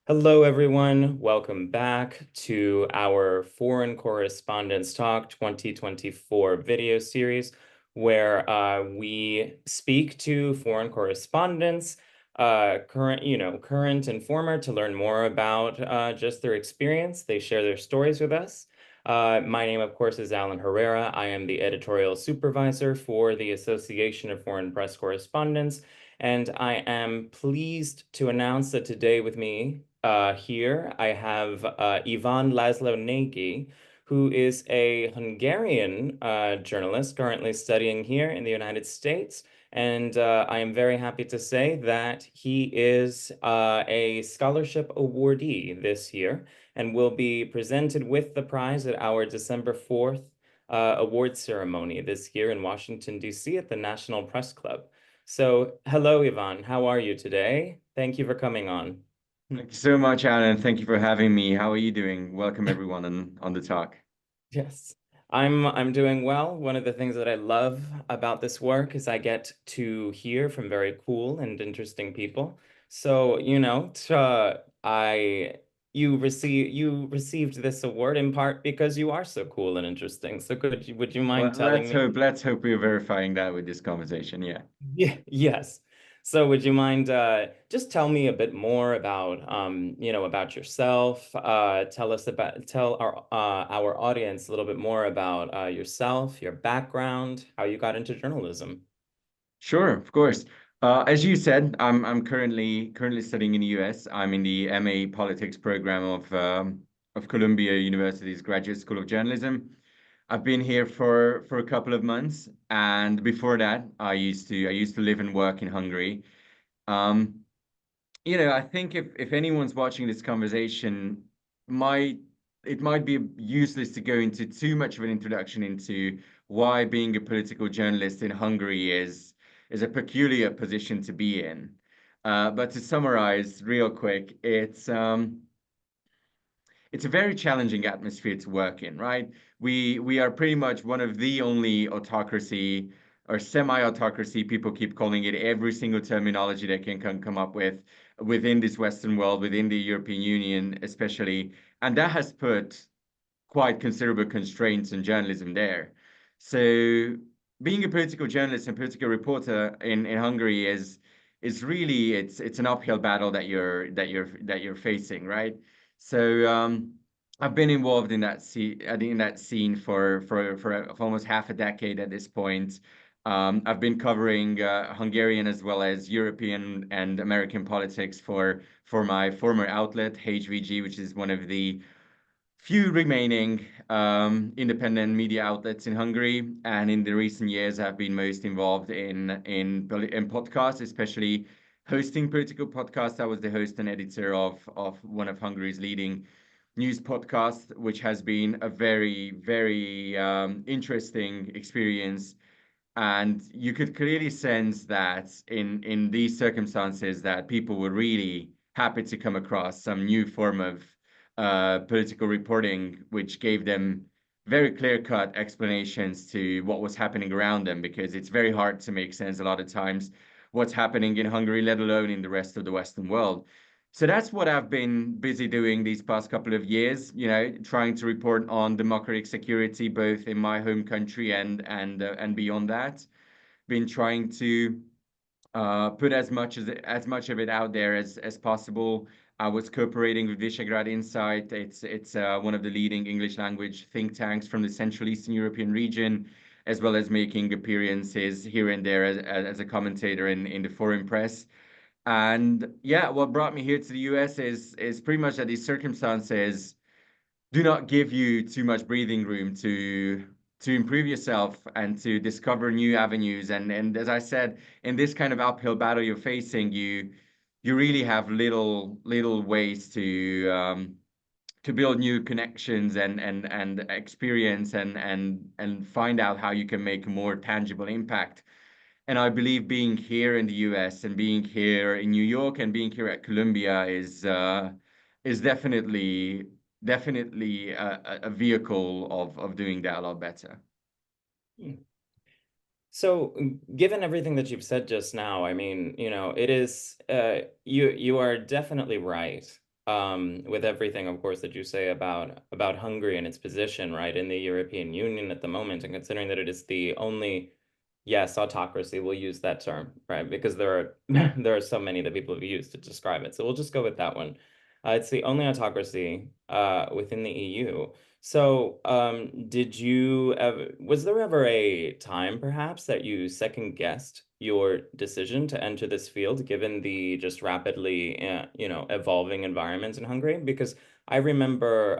Hello, everyone. Welcome back to our Foreign Correspondents Talk 2024 video series, where we speak to foreign correspondents, current and former, to learn more about just their experience. They share their stories with us. My name, of course, is Alan Herrera. I am the editorial supervisor for the Association of Foreign Press Correspondents. And I am pleased to announce that today with me here I have Ivan Laszlo Nagy, who is a Hungarian journalist currently studying here in the United States. And I am very happy to say that he is a scholarship awardee this year and will be presented with the prize at our December 4th award ceremony this year in Washington, D.C. at the National Press Club. So, hello, Ivan. How are you today? Thank you for coming on. Thank you so much, Alan. Thank you for having me. How are you doing? Welcome everyone on the talk. Yes, I'm doing well. One of the things that I love about this work is I get to hear from very cool and interesting people. So, I you received this award in part because you are so cool and interesting. So would you mind Well, telling me? let's hope we're verifying that with this conversation. Yeah. Yeah, yes. So would you mind just tell me a bit more about about yourself? Tell our audience a little bit more about yourself, your background, how you got into journalism. Sure, of course. As you said, I'm currently studying in the US. I'm in the MA Politics program of Columbia University's Graduate School of Journalism. I've been here for a couple of months, and before that, I used to live and work in Hungary. Um, I think if anyone's watching this conversation, might it might be useless to go into too much of an introduction into why being a political journalist in Hungary is a peculiar position to be in. But to summarize real quick, it's a very challenging atmosphere to work in, right? We are pretty much one of the only autocracy or semi-autocracy, people keep calling it every single terminology they can come up with within this Western world, within the European Union, especially. And that has put quite considerable constraints on journalism there. So being a political journalist and political reporter in Hungary is really it's an uphill battle that you're facing, right? So I've been involved in that scene for almost half a decade at this point. I've been covering Hungarian as well as European and American politics for my former outlet HVG, which is one of the few remaining independent media outlets in Hungary. And in the recent years, I've been most involved in podcasts, especially hosting political podcasts. I was the host and editor of one of Hungary's leading news podcasts, which has been a very interesting experience. And you could clearly sense that in these circumstances that people were really happy to come across some new form of political reporting, which gave them very clear-cut explanations to what was happening around them, because it's very hard to make sense a lot of times what's happening in Hungary, let alone in the rest of the Western world. So that's what I've been busy doing these past couple of years, trying to report on democratic security, both in my home country and beyond that. Been trying to put as much of it out there as possible. I was cooperating with Visegrad Insight. It's one of the leading English language think tanks from the Central Eastern European region, as well as making appearances here and there as a commentator in the foreign press. And yeah, what brought me here to the US is pretty much that these circumstances do not give you too much breathing room to improve yourself and to discover new avenues. And as I said, in this kind of uphill battle you're facing, you really have little ways to build new connections and experience and find out how you can make a more tangible impact. And I believe being here in the US and being here in New York and being here at Columbia is definitely a vehicle of doing that a lot better. So, given everything that you've said just now, I mean, it is you are definitely right with everything, of course, that you say about Hungary and its position, right, in the European Union at the moment, and considering that it is the only, yes, autocracy, we'll use that term, right, because there are there are so many that people have used to describe it. So we'll just go with that one. It's the only autocracy within the EU. So, was there ever a time perhaps that you second guessed your decision to enter this field given the just rapidly, evolving environment in Hungary? Because I remember,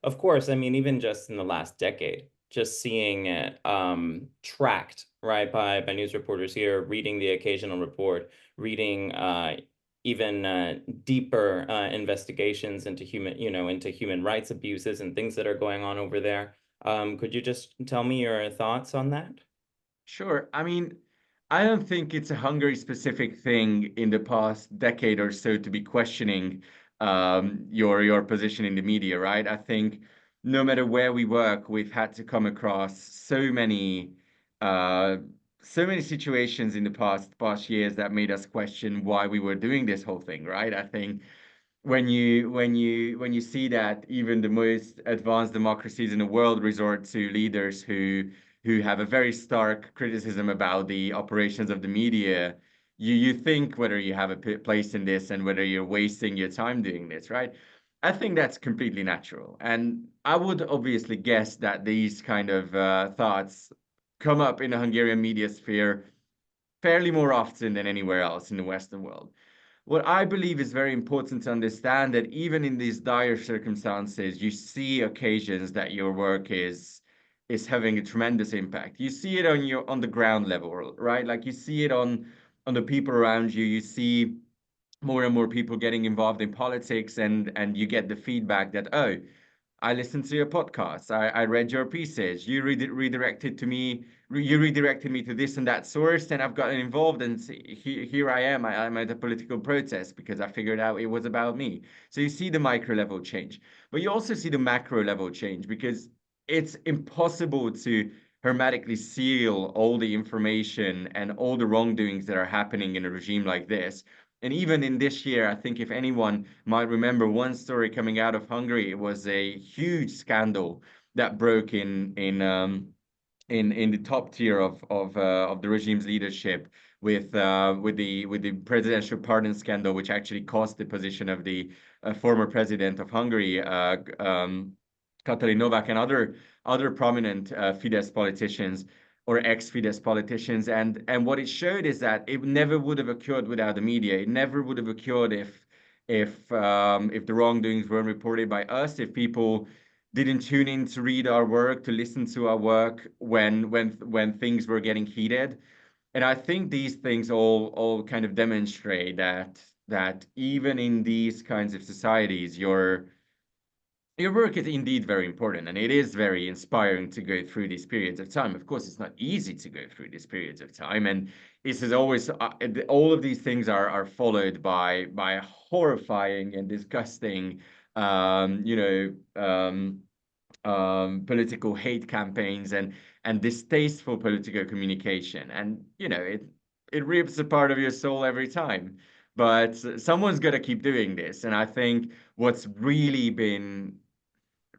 of course, I mean, even just in the last decade, just seeing it tracked, right, by news reporters here, reading the occasional report, reading even deeper investigations into into human rights abuses and things that are going on over there. Could you just tell me your thoughts on that? Sure. I mean, I don't think it's a Hungary specific thing in the past decade or so to be questioning your position in the media, right? I think no matter where we work, we've had to come across uh, so many situations in the past years that made us question why we were doing this whole thing, right? I think when you see that even the most advanced democracies in the world resort to leaders who have a very stark criticism about the operations of the media, you think whether you have a place in this and whether you're wasting your time doing this, right? I think that's completely natural, and I would obviously guess that these kind of thoughts come up in the Hungarian media sphere fairly more often than anywhere else in the Western world. What I believe is very important to understand that even in these dire circumstances, you see occasions that your work is having a tremendous impact. You see it on the ground level, right? Like you see it on the people around you. You see more and more people getting involved in politics, and you get the feedback that, oh, I listened to your podcast. I read your pieces. Redirected to me. You redirected me to this and that source, and I've gotten involved. And here I am. I'm at a political protest because I figured out it was about me. So you see the micro level change, but you also see the macro level change because it's impossible to hermetically seal all the information and all the wrongdoings that are happening in a regime like this. And even in this year, I think if anyone might remember one story coming out of Hungary, it was a huge scandal that broke in the top tier of the regime's leadership with the presidential pardon scandal, which actually cost the position of the former president of Hungary, Katalin Novak, and other prominent Fidesz politicians or ex-Fidesz politicians. And what it showed is that it never would have occurred without the media. It never would have occurred if the wrongdoings weren't reported by us, if people didn't tune in to read our work, to listen to our work when things were getting heated. And I think these things all kind of demonstrate that even in these kinds of societies, your work is indeed very important, and it is very inspiring to go through these periods of time. Of course, it's not easy to go through these periods of time, and this is always all of these things are followed by horrifying and disgusting, um, you know, um, political hate campaigns and distasteful political communication, and it rips a part of your soul every time. But someone's got to keep doing this, and I think what's really been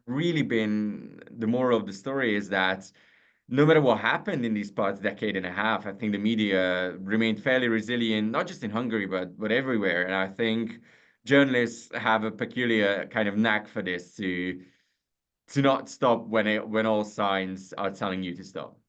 the moral of the story is that no matter what happened in these past decade and a half, I think the media remained fairly resilient, not just in Hungary, but everywhere. And I think journalists have a peculiar kind of knack for this to not stop when all signs are telling you to stop.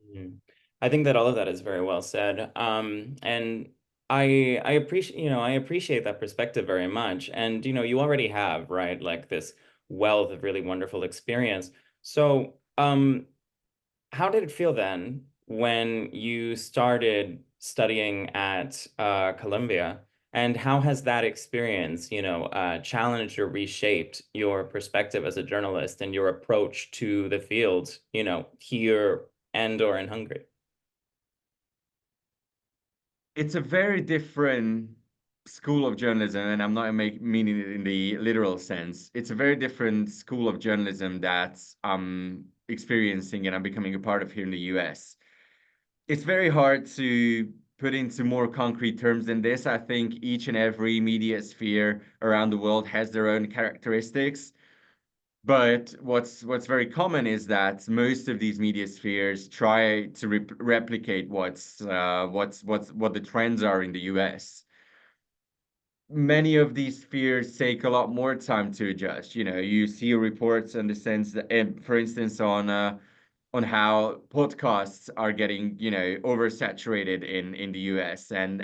Mhm. I think that all of that is very well said. And I appreciate, I appreciate that perspective very much. And you already have, right, like this wealth of really wonderful experience. So, how did it feel then when you started studying at Columbia? And how has that experience, challenged or reshaped your perspective as a journalist and your approach to the field, here and or in Hungary? It's a very different school of journalism, and I'm not meaning it in the literal sense. It's a very different school of journalism that I'm experiencing and I'm becoming a part of here in the US. It's very hard to put into more concrete terms than this. I think each and every media sphere around the world has their own characteristics. But what's very common is that most of these media spheres try to replicate what the trends are in the US. Many of these spheres take a lot more time to adjust. You know, you see reports in the sense that, for instance, on how podcasts are getting, you know, oversaturated in the US, and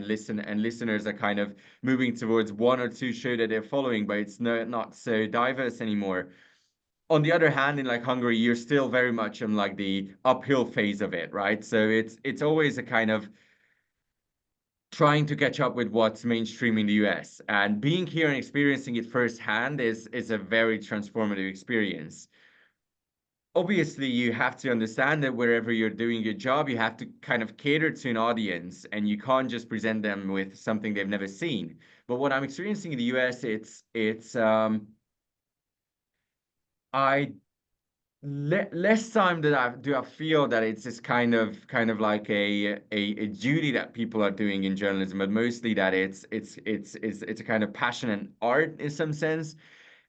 listeners are kind of moving towards one or two show that they're following, but it's not so diverse anymore. On the other hand, in like Hungary, you're still very much in like the uphill phase of it, right? So it's always a kind of trying to catch up with what's mainstream in the US. And being here and experiencing it firsthand is a very transformative experience. Obviously, you have to understand that wherever you're doing your job, you have to kind of cater to an audience, and you can't just present them with something they've never seen. But what I'm experiencing in the US, it's I less time that I feel that it's this kind of like a duty that people are doing in journalism, but mostly that it's a kind of passion and art in some sense.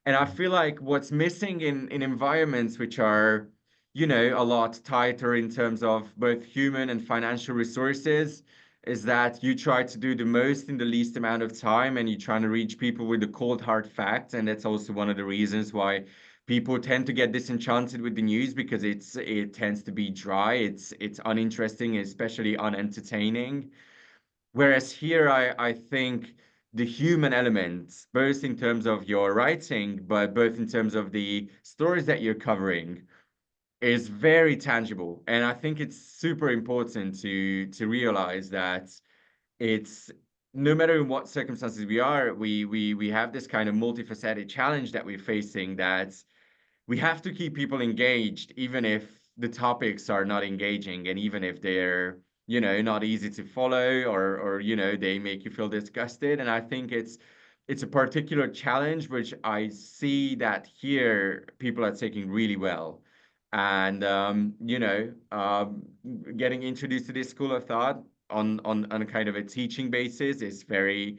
And I feel like what's missing in environments which are, you know, a lot tighter in terms of both human and financial resources is that you try to do the most in the least amount of time, and you're trying to reach people with the cold hard facts. And that's also one of the reasons why people tend to get disenchanted with the news, because it tends to be dry, it's uninteresting, especially unentertaining. Whereas here, I think the human element, both in terms of your writing, but both in terms of the stories that you're covering, is very tangible. And I think it's super important to realize that it's no matter in what circumstances we are, we have this kind of multifaceted challenge that we're facing, that we have to keep people engaged, even if the topics are not engaging, and even if they're, you know, not easy to follow, or you know, they make you feel disgusted. And I think it's a particular challenge which I see that here people are taking really well. And you know, getting introduced to this school of thought on a kind of a teaching basis is very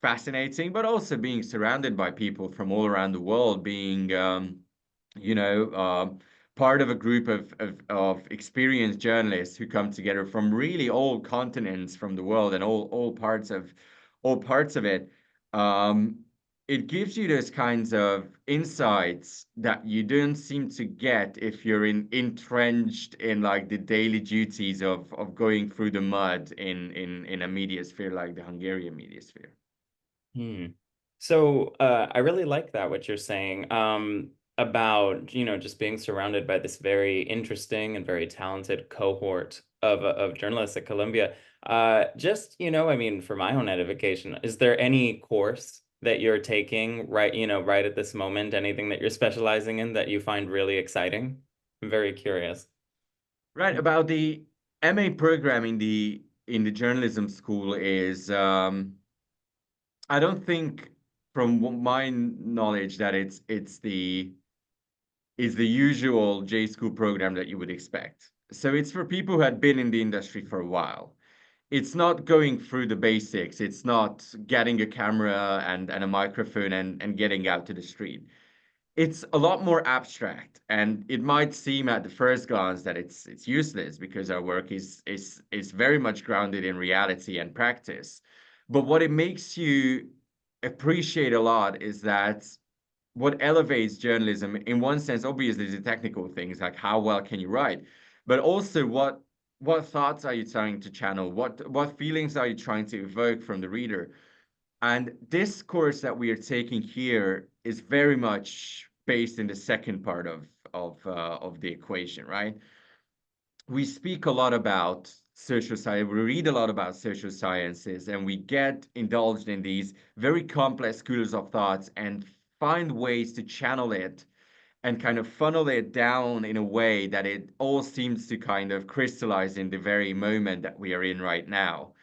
fascinating, but also being surrounded by people from all around the world, being you know, part of a group of experienced journalists who come together from really all continents from the world, and all parts of it. Um, it gives you those kinds of insights that you don't seem to get if you're entrenched in like the daily duties of going through the mud in a media sphere like the Hungarian media sphere. Hmm. So I really like that what you're saying about, you know, just being surrounded by this very interesting and very talented cohort of journalists at Columbia. Just, you know, I mean, for my own edification, is there any course that you're taking right, you know, right at this moment, anything that you're specializing in that you find really exciting? I'm very curious. Right, about the MA program in the journalism school is I don't think from my knowledge that it's the is the usual J school program that you would expect. So it's for people who had been in the industry for a while. It's not going through the basics. It's not getting a camera and a microphone and getting out to the street. It's a lot more abstract, and it might seem at the first glance that it's useless, because our work is very much grounded in reality and practice. But what it makes you appreciate a lot is that what elevates journalism, in one sense, obviously, the technical things like how well can you write, but also what thoughts are you trying to channel, what feelings are you trying to evoke from the reader. And this course that we are taking here is very much based in the second part of the equation, right? We speak a lot about social science, we read a lot about social sciences, and we get indulged in these very complex schools of thoughts and find ways to channel it and kind of funnel it down in a way that it all seems to kind of crystallize in the very moment that we are in right now.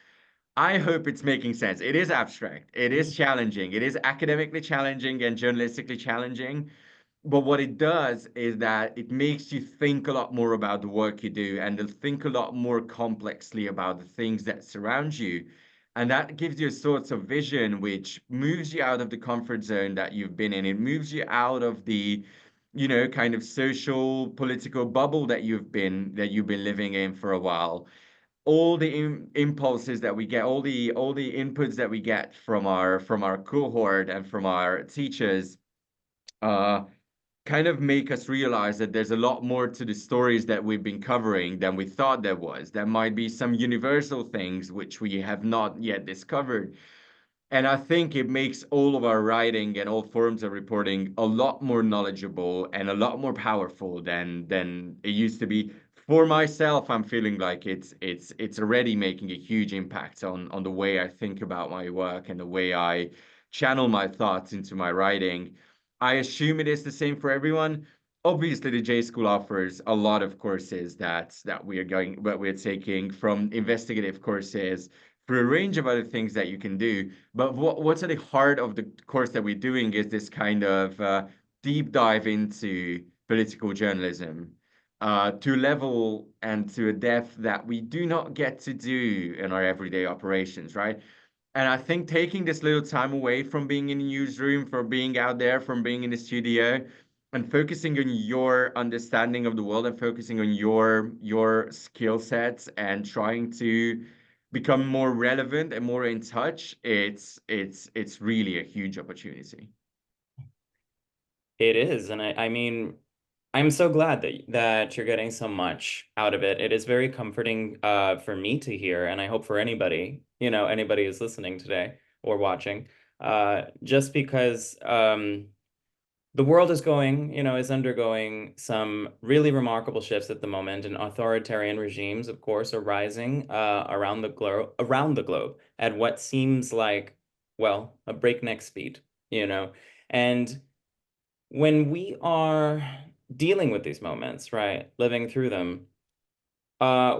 I hope it's making sense. It is abstract. It is challenging. It is academically challenging and journalistically challenging. but what it does is that it makes you think a lot more about the work you do and to think a lot more complexly about the things that surround you. And that gives you a sort of vision which moves you out of the comfort zone that you've been in. It moves you out of the, kind of social political bubble that you've been living in for a while. All the impulses that we get, all the inputs that we get from our cohort and from our teachers, uh, kind of make us realize that there's a lot more to the stories that we've been covering than we thought there was. There might be some universal things which we have not yet discovered. And I think it makes all of our writing and all forms of reporting a lot more knowledgeable and a lot more powerful than it used to be. For myself, I'm feeling like it's already making a huge impact on the way I think about my work and the way I channel my thoughts into my writing. I assume it is the same for everyone. Obviously, the J School offers a lot of courses that we're taking, from investigative courses for a range of other things that you can do. But what's at the heart of the course that we're doing is this kind of deep dive into political journalism, to a level and to a depth that we do not get to do in our everyday operations, right? And I think taking this little time away from being in the newsroom, from being out there, from being in the studio, and focusing on your understanding of the world and focusing on your skill sets and trying to become more relevant and more in touch, it's really a huge opportunity. It is, and I mean, I'm so glad that you're getting so much out of it. It is very comforting for me to hear, and I hope for anybody, anybody who's listening today or watching, just because the world is undergoing some really remarkable shifts at the moment, and authoritarian regimes, of course, are rising around the globe at what seems like, well, a breakneck speed, and when we are dealing with these moments, right, living through them,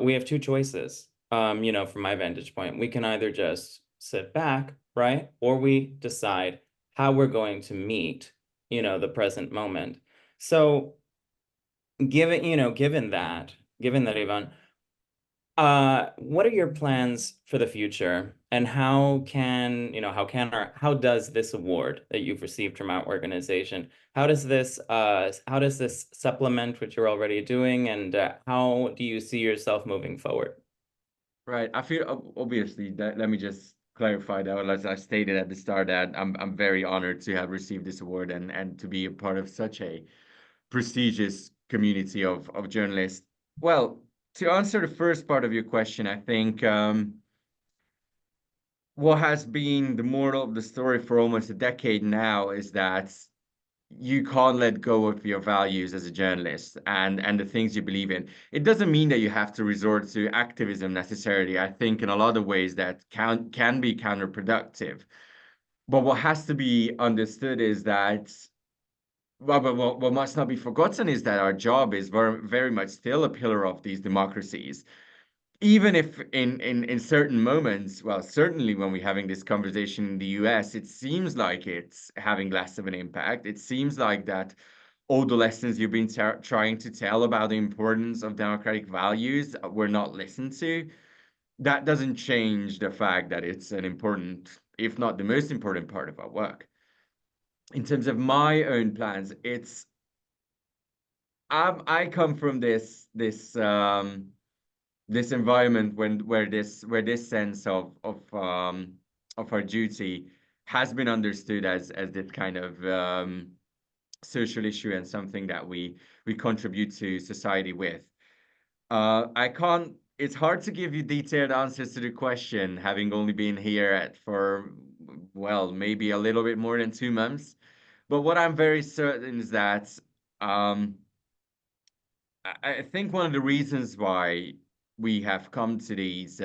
we have two choices. From my vantage point, we can either just sit back, right, or we decide how we're going to meet, the present moment. So, given that, Ivan, what are your plans for the future, and how does this award that you've received from our organization, how does this supplement what you're already doing, and how do you see yourself moving forward? Right. I feel obviously that, let me just clarify that, as I stated at the start, that I'm very honored to have received this award and to be a part of such a prestigious community of journalists. Well, to answer the first part of your question, I think what has been the moral of the story for almost a decade now is that you can't let go of your values as a journalist and the things you believe in. It doesn't mean that you have to resort to activism necessarily. I think in a lot of ways that can be counterproductive. But what has to be understood is that, well, but what must not be forgotten is that our job is very, very much still a pillar of these democracies. Even if in certain moments, well, certainly when we're having this conversation in the US, it seems like it's having less of an impact. It seems like that all the lessons you've been trying to tell about the importance of democratic values were not listened to. That doesn't change the fact that it's an important, if not the most important part of our work. In terms of my own plans, I come from this environment where this sense of our duty has been understood as this kind of social issue and something that we contribute to society with. I can't. It's hard to give you detailed answers to the question, having only been here for, well, maybe a little bit more than 2 months. But what I'm very certain is that um, I think one of the reasons why we have come to these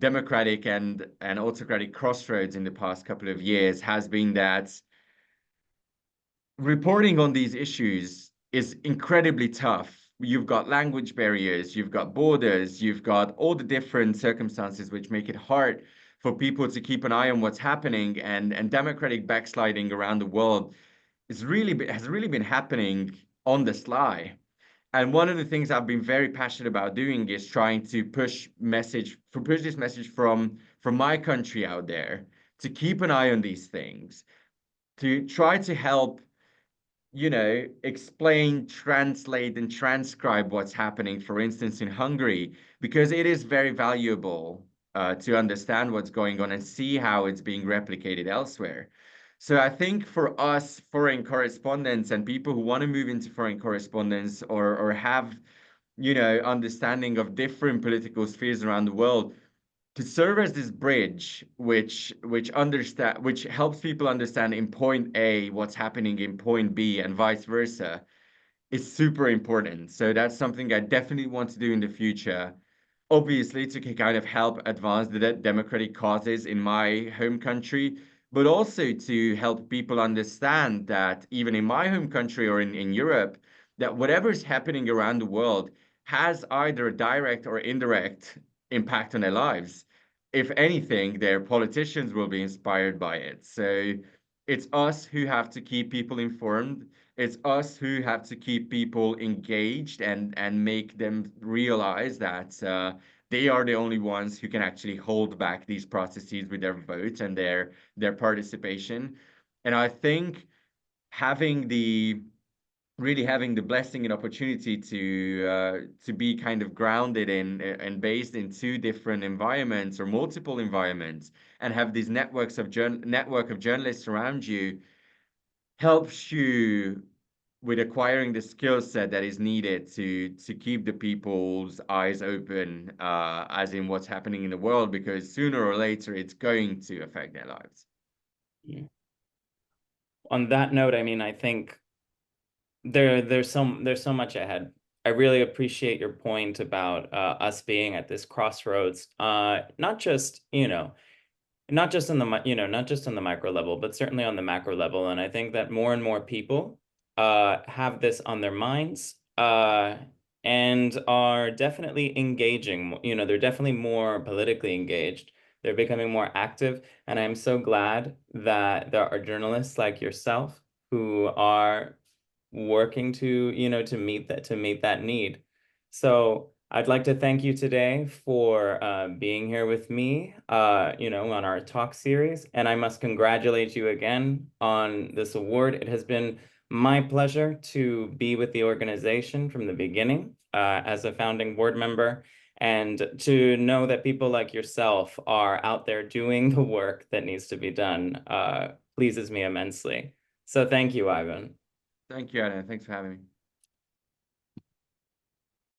democratic and autocratic crossroads in the past couple of years has been that reporting on these issues is incredibly tough. You've got language barriers, you've got borders, you've got all the different circumstances which make it hard for people to keep an eye on what's happening, and democratic backsliding around the world has really been happening on the sly. And one of the things I've been very passionate about doing is trying to push this message from my country out there to keep an eye on these things, to try to help, explain, translate, and transcribe what's happening, for instance, in Hungary, because it is very valuable to understand what's going on and see how it's being replicated elsewhere. So I think for us foreign correspondents and people who want to move into foreign correspondence or have, understanding of different political spheres around the world, to serve as this bridge which helps people understand in point A what's happening in point B and vice versa is super important. So that's something I definitely want to do in the future. Obviously, to kind of help advance the democratic causes in my home country, but also to help people understand that even in my home country or in Europe, that whatever's happening around the world has either a direct or indirect impact on their lives. If anything, their politicians will be inspired by it. So it's us who have to keep people informed. It's us who have to keep people engaged and make them realize that they are the only ones who can actually hold back these processes with their vote and their participation. And I think having the having the blessing and opportunity to be kind of grounded in and based in two different environments or multiple environments and have these network of journalists around you helps you with acquiring the skill set that is needed to keep the people's eyes open, as in what's happening in the world, because sooner or later it's going to affect their lives. Yeah. On that note, I mean, I think there's so much ahead. I really appreciate your point about us being at this crossroads, not just, not just in the, not just on the micro level, but certainly on the macro level. And I think that more and more people have this on their minds and are definitely engaging. They're definitely more politically engaged. They're becoming more active. And I'm so glad that there are journalists like yourself who are working to, to meet that need. So I'd like to thank you today for being here with me, on our talk series. And I must congratulate you again on this award. It has been my pleasure to be with the organization from the beginning as a founding board member, and to know that people like yourself are out there doing the work that needs to be done pleases me immensely. So thank you, Ivan. Thank you, Adam. Thanks for having me.